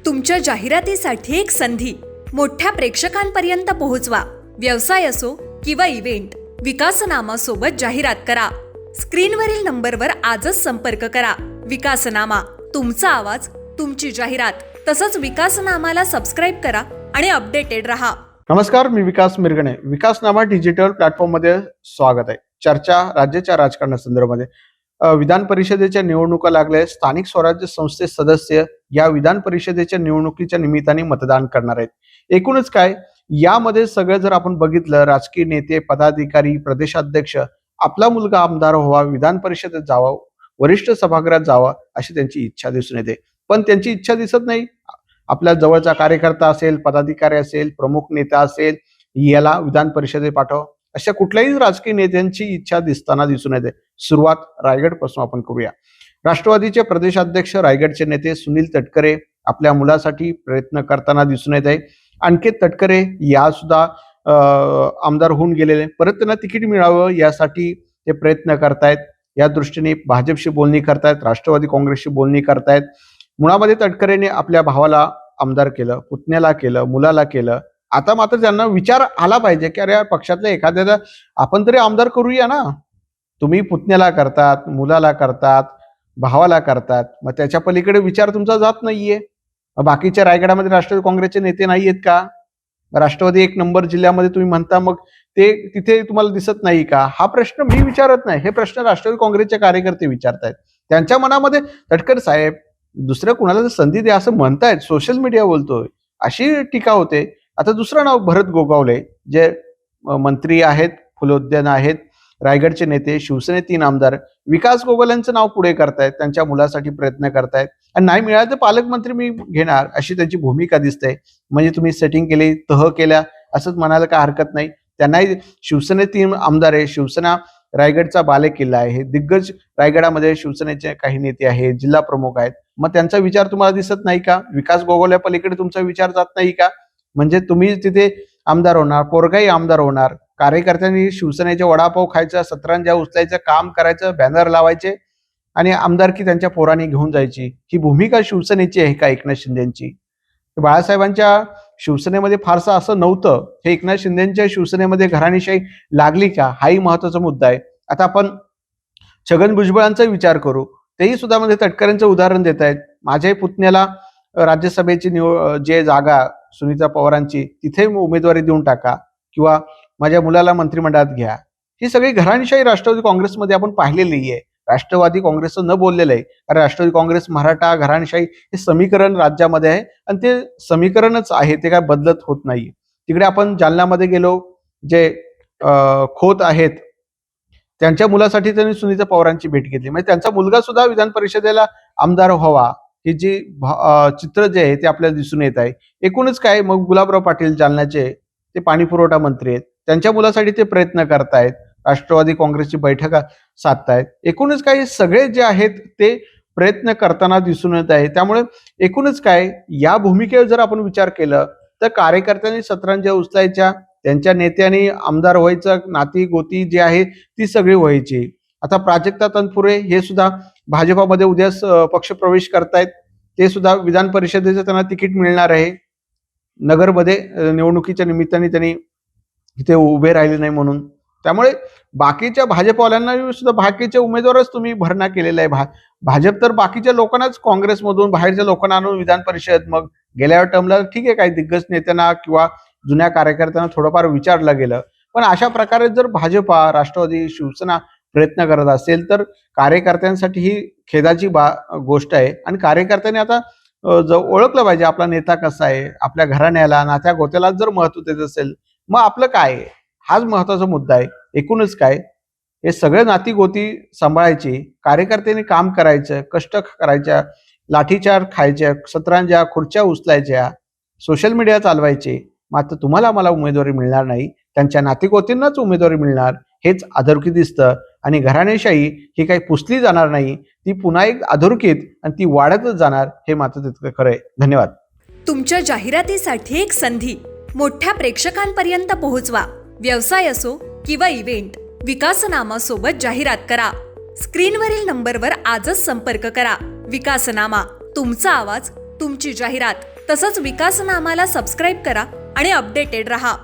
तुमच्या जाहिरातीसाठी एक संधी मोठ्या प्रेक्षकांपर्यंत पोहोचवा. व्यवसाय असो किंवा इव्हेंट, विकासनामा सोबत जाहिरात करा. स्क्रीनवरील नंबरवर आजच संपर्क करा. विकासनामा, तुमचा आवाज, तुमची जाहिरात. तसंच विकासनामाला सबस्क्राईब करा आणि अपडेटेड रहा. नमस्कार, मी विकास मिरगणे. विकासनामा डिजिटल प्लॅटफॉर्ममध्ये स्वागत आहे. चर्चा राज्याच्या राजकारणासंदर्भामध्ये विधान परिषदेच्या निवडणुका लागल्या. स्थानिक स्वराज्य संस्थे सदस्य या विधान परिषदेच्या निवडणुकीच्या निमित्ताने मतदान करणार आहेत. एकूणच काय, यामध्ये सगळं जर आपण बघितलं, राजकीय नेते, पदाधिकारी, प्रदेशाध्यक्ष आपला मुलगा आमदार व्हावा, विधान परिषदेत जावा, वरिष्ठ सभागृहात जावा अशी त्यांची इच्छा दिसून येते. पण त्यांची इच्छा दिसत नाही. आपल्या जवळचा कार्यकर्ता असेल, पदाधिकारी असेल, प्रमुख नेता असेल, याला विधान परिषदेत पाठव, अशा कुठल्याही राजकीय नेत्यांची इच्छा दिसताना दिसून येते. सुरुवात रायगड पासून आपण करूया. राष्ट्रवादीचे प्रदेशाध्यक्ष रायगडचे नेते सुनील तटकरे आपल्या मुलासाठी प्रयत्न करताना दिसून येत आहे. अंकित तटकरे या सुद्धा आमदार होऊन गेलेले, परत त्यांना तिकीट मिळावं यासाठी ते प्रयत्न करतायत. या दृष्टीने भाजपशी बोलणी करतायत, राष्ट्रवादी काँग्रेसशी बोलणी करतायत. मुळामध्ये तटकरेने आपल्या भावाला आमदार केलं, पुतण्याला केलं, मुलाला केलं. आता मात्र त्यांना विचार आला पाहिजे की अरे पक्षातल्या एखाद्याला आपण तरी आमदार करूया ना. तुम्ही पुतण्याला करतात, मुलाला करतात, भावाला करतात, मग त्याच्या पलीकडे विचार तुमचा जात नाहीये. बाकीच्या रायगडामध्ये राष्ट्रवादी काँग्रेसचे नेते नाहीयेत का? राष्ट्रवादी एक नंबर जिल्ह्यामध्ये तुम्ही म्हणता, मग ते तिथे तुम्हाला दिसत नाही का? हा प्रश्न मी विचारत नाही, हे प्रश्न राष्ट्रवादी काँग्रेसचे कार्यकर्ते विचारतायत. त्यांच्या मनामध्ये तटकर साहेब दुसऱ्या कुणाला जर संधी द्या असं म्हणतायत, सोशल मीडिया बोलतोय, अशी टीका होते. आता दुसरं नाव भरत गोगावले, जे मंत्री आहेत, फुलोद्यान आहेत, रायगडचे नेते, शिवसेने 3 आमदार विकास गोगोलेंचं नाव पुढे करतायत, त्यांच्या मुलासाठी प्रयत्न करतायत. आणि नाही मिळालं तर पालकमंत्री मी घेणार अशी त्यांची भूमिका दिसते. म्हणजे तुम्ही सेटिंग केली, तह केल्या असंच म्हणायला काय हरकत नाही. त्यांनाही शिवसेने 3 आमदार आहे. शिवसेना रायगडचा बालेकिल्ला आहे. दिग्गज रायगडामध्ये शिवसेनेचे काही नेते आहेत, जिल्हा प्रमुख आहेत. मग त्यांचा विचार तुम्हाला दिसत नाही का? विकास गोगोल्या पलीकडे तुमचा विचार जात नाही का? म्हणजे तुम्ही तिथे आमदार होणार, पोरगाही आमदार होणार. कार्यकर्त्यांनी शिवसेनेचे वडापाव खायचं, सतरंजा उचलायचं, काम करायचं, बॅनर लावायचे आणि आमदारकी त्यांच्या पोरांनी घेऊन जायची. ही भूमिका शिवसेनेची आहे का एकनाथ शिंदेची? बाळासाहेबांच्या शिवसेनेमध्ये फारसं असं नव्हतं. हे एकनाथ शिंदेच्या शिवसेनेमध्ये घराणेशाही लागली का, हाही महत्वाचा मुद्दा आहे. आता आपण छगन भुजबळांचा विचार करू. तेही सुद्धा म्हणजे तटकरेंचं उदाहरण देत आहेत. माझ्याही पुतण्याला राज्यसभेची जे जागा सुनीता पवारांची, तिथे उमेदवारी देऊन टाका, किंवा माझ्या मुलाला मंत्रिमंडळात घ्या. ही सगळी घराणेशाही राष्ट्रवादी काँग्रेसमध्ये आपण पाहिलेली आहे. राष्ट्रवादी काँग्रेसचं न बोललेलं आहे, कारण राष्ट्रवादी काँग्रेस, मराठा, घराणेशाही हे समीकरण राज्यामध्ये आहे आणि ते समीकरणच आहे, ते काय बदलत होत नाही. तिकडे आपण जालन्यामध्ये गेलो, जे खोत आहेत त्यांच्या मुलासाठी त्यांनी सुनीता पवारांची भेट घेतली. म्हणजे त्यांचा मुलगा सुद्धा विधान परिषदेला आमदार व्हावा, हे जे चित्र जे आहे ते आपल्याला दिसून येत आहे. एकूणच काय, मग गुलाबराव पाटील जालन्याचे, ते पाणी पुरवठा मंत्री आहेत, त्यांच्या मुलासाठी ते प्रयत्न करतायत. राष्ट्रवादी काँग्रेसची बैठक साधतायत. एकूणच काय, सगळे जे आहेत ते प्रयत्न करताना दिसून येत आहे. त्यामुळे एकूणच काय, या भूमिकेवर जर आपण विचार केला तर कार्यकर्त्यांनी सतरंजा उचलायच्या, त्यांच्या नेत्यांनी आमदार व्हायचं, नाती गोती जी आहे ती सगळी व्हायची. आता प्राजक्ता तनपुरे हे सुद्धा भाजपामध्ये उद्या पक्षप्रवेश करतायत. ते सुद्धा विधान परिषदेचं त्यांना तिकीट मिळणार आहे. नगरमध्ये निवडणुकीच्या निमित्ताने त्यांनी इथे उभे राहिले नाही म्हणून. त्यामुळे बाकीच्या भाजपवाल्यांना सुद्धा बाकीचे उमेदवारच तुम्ही भरणा केलेला आहे. भाजप तर बाकीच्या लोकांनाच, काँग्रेसमधून बाहेरच्या लोकांना आणून विधान परिषद, मग गेल्या टर्मला ठीक आहे, काही दिग्गज नेत्यांना किंवा जुन्या कार्यकर्त्यांना थोडंफार विचारलं गेलं. पण अशा प्रकारे जर भाजपा, राष्ट्रवादी, शिवसेना प्रयत्न करत असेल तर कार्यकर्त्यांसाठी ही खेदाची गोष्ट आहे. आणि कार्यकर्त्यांनी आता ओळखलं पाहिजे आपला नेता कसा आहे. आपल्या घराण्याला, नात्या गोत्याला जर महत्व देत असेल, मग आपलं काय आहे, हाच महत्वाचा मुद्दा आहे. एकूणच काय, हे सगळे नाती गोती सांभाळायची, कार्यकर्त्यांनी काम करायचं, कष्ट करायच्या, लाठीचार खायच्या, सतरांच्या खुर्च्या उचलायच्या, सोशल मीडिया चालवायचे. मात्र तुम्हाला मला उमेदवारी मिळणार नाही, त्यांच्या नातीगोतींनाच उमेदवारी मिळणार, हेच अधोरेखित दिसतं. आणि घराणेशाही ही काही पुसली जाणार नाही, ती पुन्हा एक अधोरेखित आणि ती वाढतच जाणार, हे मात्र तितकं खरं आहे. धन्यवाद. तुमच्या जाहिरातीसाठी एक संधी मोठ्या प्रेक्षकांपर्यंत पोहोचवा. व्यवसाय असो किंवा इव्हेंट, विकासनामा सोबत जाहिरात करा. स्क्रीनवरील नंबरवर आजच संपर्क करा. विकासनामा, तुमचा आवाज, तुमची जाहिरात. तसंच विकासनामाला सबस्क्राईब करा आणि अपडेटेड रहा.